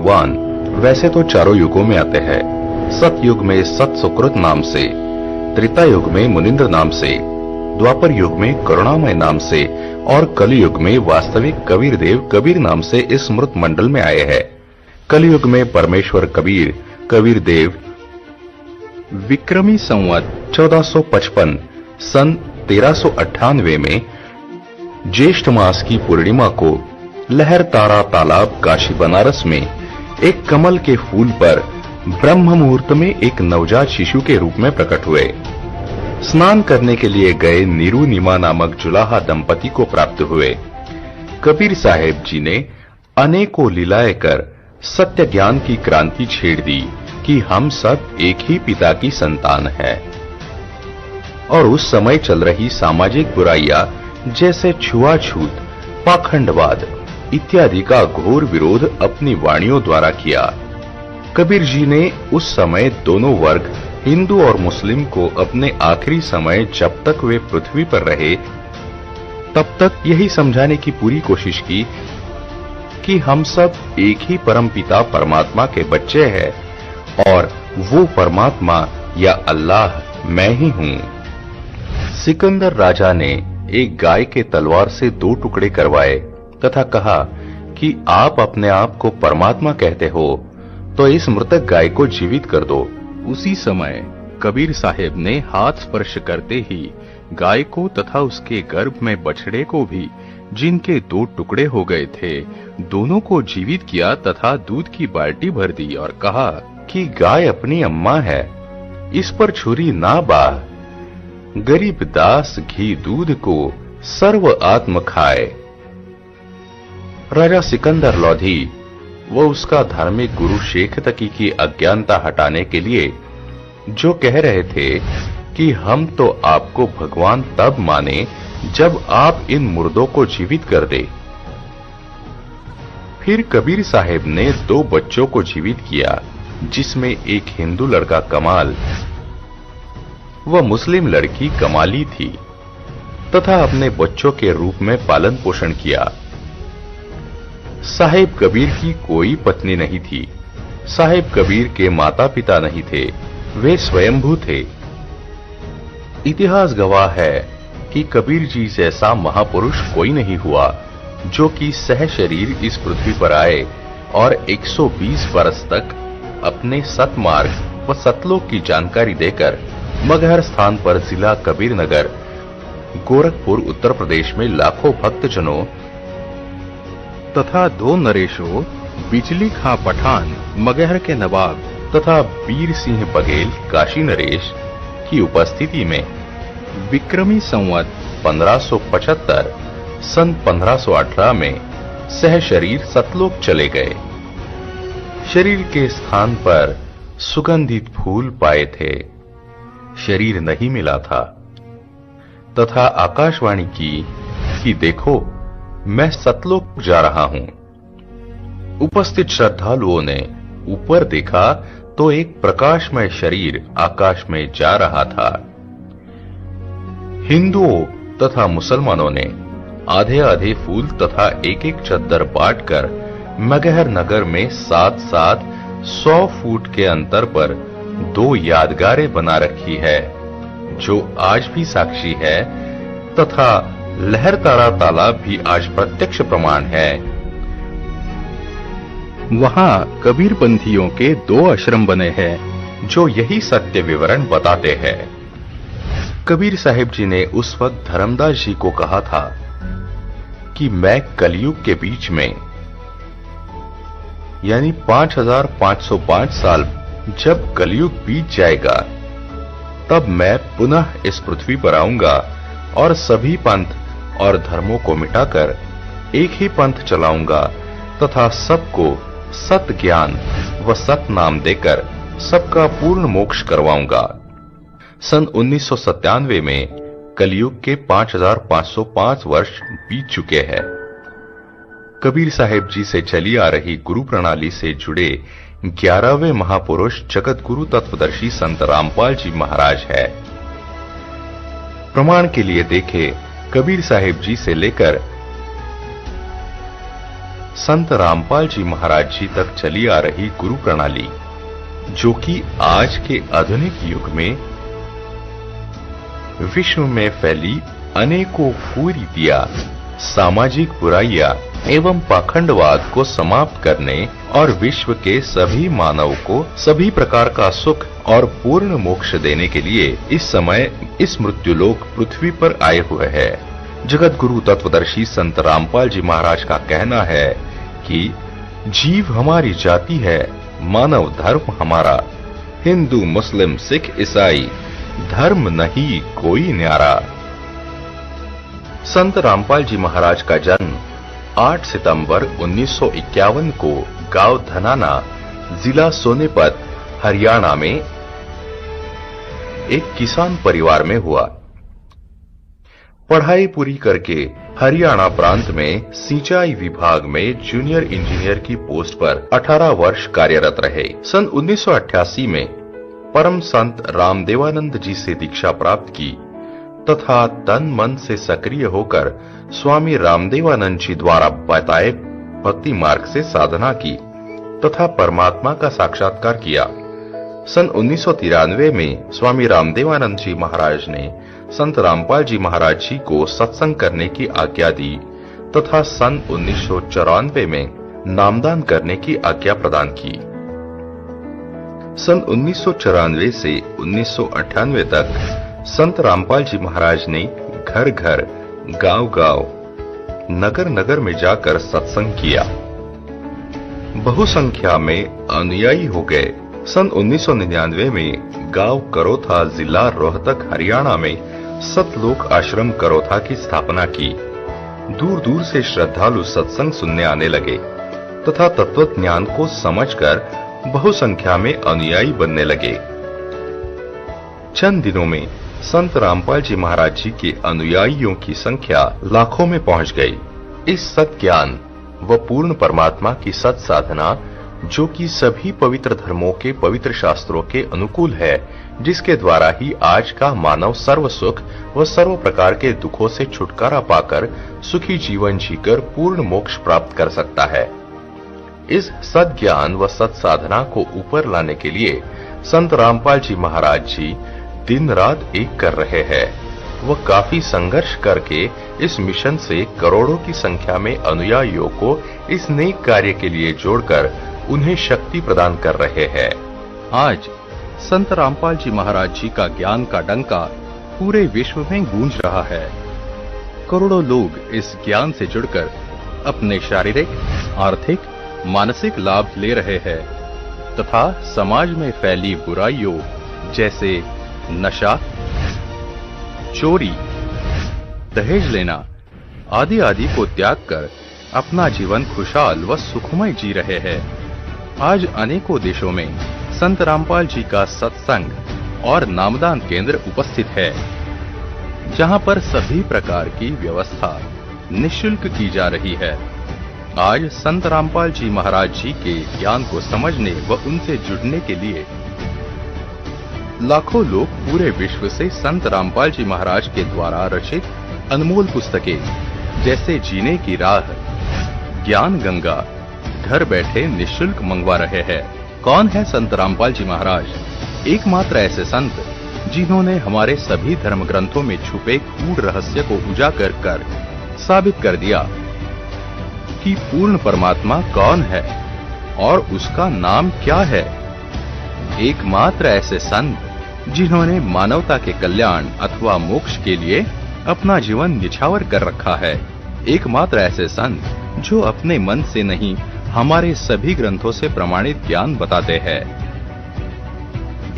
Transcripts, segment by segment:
भगवान वैसे तो चारों युगों में आते हैं। सतयुग में सत सुकृत नाम से, त्रेता युग में मुनिंद्र नाम से, द्वापर युग में करुणामय नाम से और कलयुग में वास्तविक कबीर देव कबीर नाम से इस मृत मंडल में आए हैं। कलयुग में परमेश्वर कबीर, कबीर देव विक्रमी संवत 1455 सन 1398 में ज्येष्ठ मास की पूर्णिमा को लहर तारा तालाब काशी बनारस में एक कमल के फूल पर ब्रह्म मुहूर्त में एक नवजात शिशु के रूप में प्रकट हुए। स्नान करने के लिए गए नीरू नीमा नामक जुलाहा दंपति को प्राप्त हुए। कबीर साहेब जी ने अनेकों लीलाएं कर सत्य ज्ञान की क्रांति छेड़ दी कि हम सब एक ही पिता की संतान है। और उस समय चल रही सामाजिक बुराइयां जैसे छुआछूत, पाखंडवाद इत्यादि का घोर विरोध अपनी वाणियों द्वारा किया। कबीर जी ने उस समय दोनों वर्ग हिंदू और मुस्लिम को अपने आखिरी समय जब तक वे पृथ्वी पर रहे तब तक यही समझाने की पूरी कोशिश की कि हम सब एक ही परम पिता परमात्मा के बच्चे हैं और वो परमात्मा या अल्लाह मैं ही हूँ। सिकंदर राजा ने एक गाय के तलवार से 2 टुकड़े करवाए तथा कहा कि आप अपने आप को परमात्मा कहते हो तो इस मृतक गाय को जीवित कर दो। उसी समय कबीर साहेब ने हाथ स्पर्श करते ही गाय को तथा उसके गर्भ में बछड़े को भी, जिनके 2 टुकड़े हो गए थे, दोनों को जीवित किया तथा दूध की बाल्टी भर दी और कहा कि गाय अपनी अम्मा है, इस पर छुरी ना बाह। गरीब दास घी दूध को सर्व आत्म खाए। राजा सिकंदर लोधी वो उसका धार्मिक गुरु शेख तकी की अज्ञानता हटाने के लिए जो कह रहे थे कि हम तो आपको भगवान तब माने जब आप इन मुर्दों को जीवित कर दे। फिर कबीर साहेब ने 2 बच्चों को जीवित किया, जिसमें एक हिंदू लड़का कमाल व मुस्लिम लड़की कमाली थी, तथा अपने बच्चों के रूप में पालन पोषण किया। साहेब कबीर की कोई पत्नी नहीं थी। साहेब कबीर के माता पिता नहीं थे, वे स्वयंभू थे। इतिहास गवाह है कि कबीर जी जैसा महापुरुष कोई नहीं हुआ जो कि सह शरीर इस पृथ्वी पर आए और 120 वर्ष तक अपने सतमार्ग व सतलोक की जानकारी देकर मगहर स्थान पर जिला कबीर नगर गोरखपुर उत्तर प्रदेश में लाखों भक्तजनों तथा 2 नरेशों बिजली खां पठान मगहर के नवाब तथा वीर सिंह बघेल काशी नरेश की उपस्थिति में विक्रमी संवत 1575 सन 1518 में सह शरीर सतलोक चले गए। शरीर के स्थान पर सुगंधित फूल पाए थे, शरीर नहीं मिला था तथा आकाशवाणी की कि देखो मैं सतलोक जा रहा हूं। उपस्थित श्रद्धालुओं ने ऊपर देखा तो एक प्रकाशमय शरीर आकाश में जा रहा था। हिंदुओं तथा मुसलमानों ने आधे आधे फूल तथा एक एक चद्दर बांटकर मगहर नगर में 7-7 100 फुट के अंतर पर 2 यादगारें बना रखी है, जो आज भी साक्षी है तथा लहर तारा तालाब भी आज प्रत्यक्ष प्रमाण है। वहां कबीरपंथियों के 2 आश्रम बने हैं जो यही सत्य विवरण बताते हैं। कबीर साहिब जी ने उस वक्त धर्मदास जी को कहा था कि मैं कलयुग के बीच में यानी 5505 साल जब कलयुग बीत जाएगा तब मैं पुनः इस पृथ्वी पर आऊंगा और सभी पंथ और धर्मों को मिटाकर एक ही पंथ चलाऊंगा तथा सबको सत ज्ञान व सत नाम देकर सबका पूर्ण मोक्ष करवाऊंगा। सन 1997 में कलयुग के 5505 वर्ष बीत चुके हैं। कबीर साहेब जी से चली आ रही गुरु प्रणाली से जुड़े 11वें महापुरुष जगत गुरु तत्वदर्शी संत रामपाल जी महाराज है। प्रमाण के लिए देखे कबीर साहेब जी से लेकर संत रामपाल जी महाराज जी तक चली आ रही गुरु प्रणाली, जो कि आज के आधुनिक युग में विश्व में फैली अनेकों कुरीतियां, सामाजिक बुराइयां एवं पाखंडवाद को समाप्त करने और विश्व के सभी मानव को सभी प्रकार का सुख और पूर्ण मोक्ष देने के लिए इस समय इस मृत्युलोक पृथ्वी पर आए हुए हैं। जगत गुरु तत्वदर्शी संत रामपाल जी महाराज का कहना है कि जीव हमारी जाति है, मानव धर्म हमारा, हिंदू मुस्लिम सिख ईसाई धर्म नहीं कोई न्यारा। संत रामपाल जी महाराज का जन्म 8 सितंबर 1951 को गांव धनाना, जिला सोनीपत, हरियाणा में एक किसान परिवार में हुआ। पढ़ाई पूरी करके हरियाणा प्रांत में सिंचाई विभाग में जूनियर इंजीनियर की पोस्ट पर 18 वर्ष कार्यरत रहे। सन 1988 में परम संत रामदेवानंद जी से दीक्षा प्राप्त की तथा तन मन से सक्रिय होकर स्वामी रामदेवानंद जी द्वारा बताए भक्ति मार्ग से साधना की तथा परमात्मा का साक्षात्कार किया। सन 1993 में स्वामी रामदेवानंद जी महाराज ने संत रामपाल जी महाराज जी को सत्संग करने की आज्ञा दी तथा सन 1994 में नामदान करने की आज्ञा प्रदान की। सन 1994 से 1998 तक संत रामपाल जी महाराज ने घर घर, गांव गांव, नगर नगर में जाकर सत्संग किया। बहुसंख्या में अनुयायी हो गए। सन 1999 में गांव करोथा, जिला रोहतक, हरियाणा में सतलोक आश्रम करोथा की स्थापना की। दूर दूर से श्रद्धालु सत्संग सुनने आने लगे तथा तत्व ज्ञान को समझकर बहुसंख्या में अनुयायी बनने लगे। चंद दिनों में संत रामपाल जी महाराज जी के अनुयायियों की संख्या लाखों में पहुंच गई। इस सत ज्ञान व पूर्ण परमात्मा की सत साधना, जो कि सभी पवित्र धर्मों के पवित्र शास्त्रों के अनुकूल है, जिसके द्वारा ही आज का मानव सर्व सुख व सर्व प्रकार के दुखों से छुटकारा पाकर सुखी जीवन जीकर पूर्ण मोक्ष प्राप्त कर सकता है। इस सत ज्ञान व सत साधना को ऊपर लाने के लिए संत रामपाल जी महाराज जी दिन रात एक कर रहे हैं। वह काफी संघर्ष करके इस मिशन से करोड़ों की संख्या में अनुयायियों को इस नेक कार्य के लिए जोड़कर उन्हें शक्ति प्रदान कर रहे हैं। आज संत रामपाल जी महाराज जी का ज्ञान का डंका पूरे विश्व में गूंज रहा है। करोड़ों लोग इस ज्ञान से जुड़कर अपने शारीरिक, आर्थिक, मानसिक लाभ ले रहे हैं तथा समाज में फैली बुराइयों जैसे नशा, चोरी, दहेज लेना आदि आदि को त्याग कर अपना जीवन खुशहाल व सुखमय जी रहे हैं। आज अनेकों देशों में संत रामपाल जी का सत्संग और नामदान केंद्र उपस्थित है, जहां पर सभी प्रकार की व्यवस्था निःशुल्क की जा रही है। आज संत रामपाल जी महाराज जी के ज्ञान को समझने व उनसे जुड़ने के लिए लाखों लोग पूरे विश्व से संत रामपाल जी महाराज के द्वारा रचित अनमोल पुस्तकें जैसे जीने की राह, ज्ञान गंगा घर बैठे निःशुल्क मंगवा रहे हैं। कौन है संत रामपाल जी महाराज? एकमात्र ऐसे संत जिन्होंने हमारे सभी धर्म ग्रंथों में छुपे गूढ़ रहस्य को उजागर कर साबित कर दिया कि पूर्ण परमात्मा कौन है और उसका नाम क्या है। एकमात्र ऐसे संत जिन्होंने मानवता के कल्याण अथवा मोक्ष के लिए अपना जीवन निछावर कर रखा है। एकमात्र ऐसे संत जो अपने मन से नहीं हमारे सभी ग्रंथों से प्रमाणित ज्ञान बताते हैं।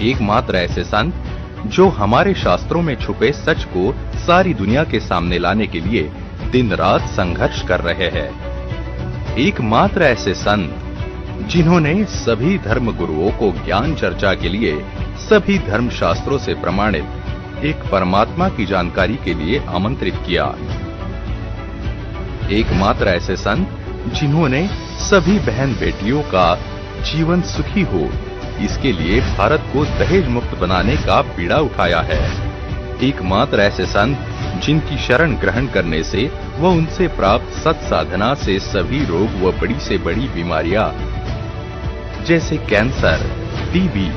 एकमात्र ऐसे संत जो हमारे शास्त्रों में छुपे सच को सारी दुनिया के सामने लाने के लिए दिन रात संघर्ष कर रहे हैं। एकमात्र ऐसे संत जिन्होंने सभी धर्म गुरुओं को ज्ञान चर्चा के लिए सभी धर्म शास्त्रों से प्रमाणित एक परमात्मा की जानकारी के लिए आमंत्रित किया। एकमात्र ऐसे संत जिन्होंने सभी बहन बेटियों का जीवन सुखी हो, इसके लिए भारत को दहेज मुक्त बनाने का बीड़ा उठाया है। एकमात्र ऐसे संत जिनकी शरण ग्रहण करने से व उनसे प्राप्त सत साधना से सभी रोग व बड़ी से बड़ी बीमारियां जैसे कैंसर, टीबी,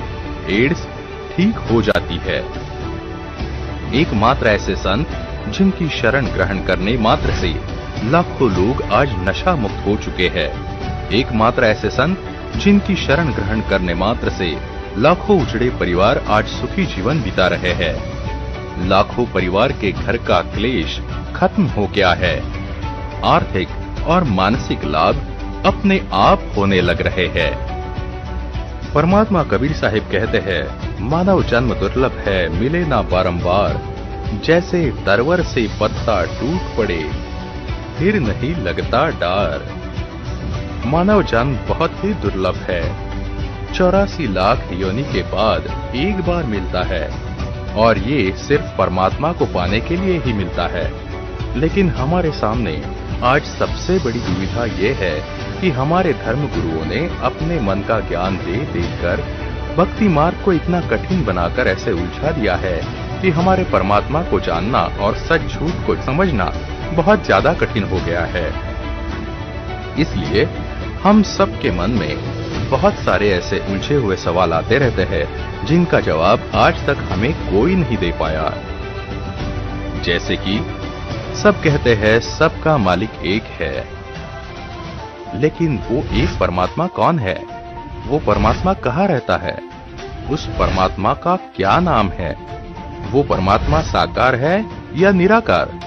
एड्स ठीक हो जाती है। एकमात्र ऐसे संत जिनकी शरण ग्रहण करने मात्र से लाखों लोग आज नशा मुक्त हो चुके हैं। एकमात्र ऐसे संत जिनकी शरण ग्रहण करने मात्र से लाखों उजड़े परिवार आज सुखी जीवन बिता रहे हैं। लाखों परिवार के घर का क्लेश खत्म हो गया है। आर्थिक और मानसिक लाभ अपने आप होने लग रहे हैं। परमात्मा कबीर साहिब कहते हैं, मानव जन्म दुर्लभ है, मिले ना बारंबार। जैसे तरवर से पत्ता टूट पड़े, फिर नहीं लगता डार। मानव जन्म बहुत ही दुर्लभ है। 84 लाख योनि के बाद एक बार मिलता है और ये सिर्फ परमात्मा को पाने के लिए ही मिलता है। लेकिन हमारे सामने आज सबसे बड़ी दुविधा ये है कि हमारे धर्म गुरुओं ने अपने मन का ज्ञान दे देकर भक्ति मार्ग को इतना कठिन बनाकर ऐसे उलझा दिया है कि हमारे परमात्मा को जानना और सच झूठ को समझना बहुत ज्यादा कठिन हो गया है। इसलिए हम सबके मन में बहुत सारे ऐसे उलझे हुए सवाल आते रहते हैं जिनका जवाब आज तक हमें कोई नहीं दे पाया। जैसे कि सब कहते हैं सबका मालिक एक है, लेकिन वो एक परमात्मा कौन है? वो परमात्मा कहाँ रहता है? उस परमात्मा का क्या नाम है? वो परमात्मा साकार है या निराकार?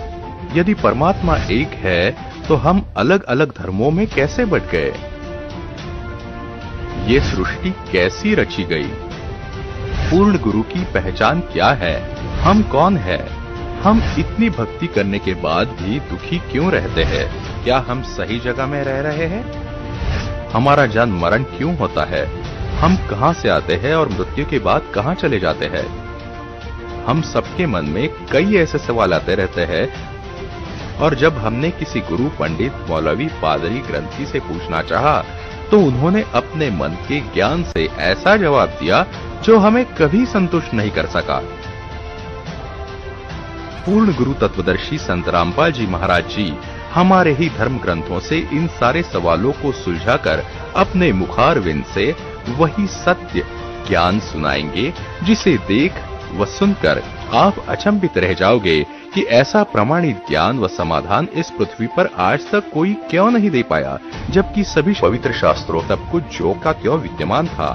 यदि परमात्मा एक है तो हम अलग अलग धर्मों में कैसे बंट गए? ये सृष्टि कैसी रची गई? पूर्ण गुरु की पहचान क्या है? हम कौन है? हम इतनी भक्ति करने के बाद भी दुखी क्यों रहते हैं? क्या हम सही जगह में रह रहे हैं? हमारा जन्म मरण क्यों होता है? हम कहां से आते हैं और मृत्यु के बाद कहां चले जाते हैं? हम सबके मन में कई ऐसे सवाल आते रहते हैं और जब हमने किसी गुरु, पंडित, मौलवी, पादरी, ग्रंथी से पूछना चाहा तो उन्होंने अपने मन के ज्ञान से ऐसा जवाब दिया जो हमें कभी संतुष्ट नहीं कर सका। पूर्ण गुरु तत्वदर्शी संत रामपाल जी महाराज जी हमारे ही धर्म ग्रंथों से इन सारे सवालों को सुलझाकर अपने मुखारविंद से वही सत्य ज्ञान सुनाएंगे जिसे देख व सुनकर आप अचंभित रह जाओगे कि ऐसा प्रमाणित ज्ञान व समाधान इस पृथ्वी पर आज तक कोई क्यों नहीं दे पाया, जबकि सभी पवित्र शास्त्रों सब कुछ जो का त्यों विद्यमान था।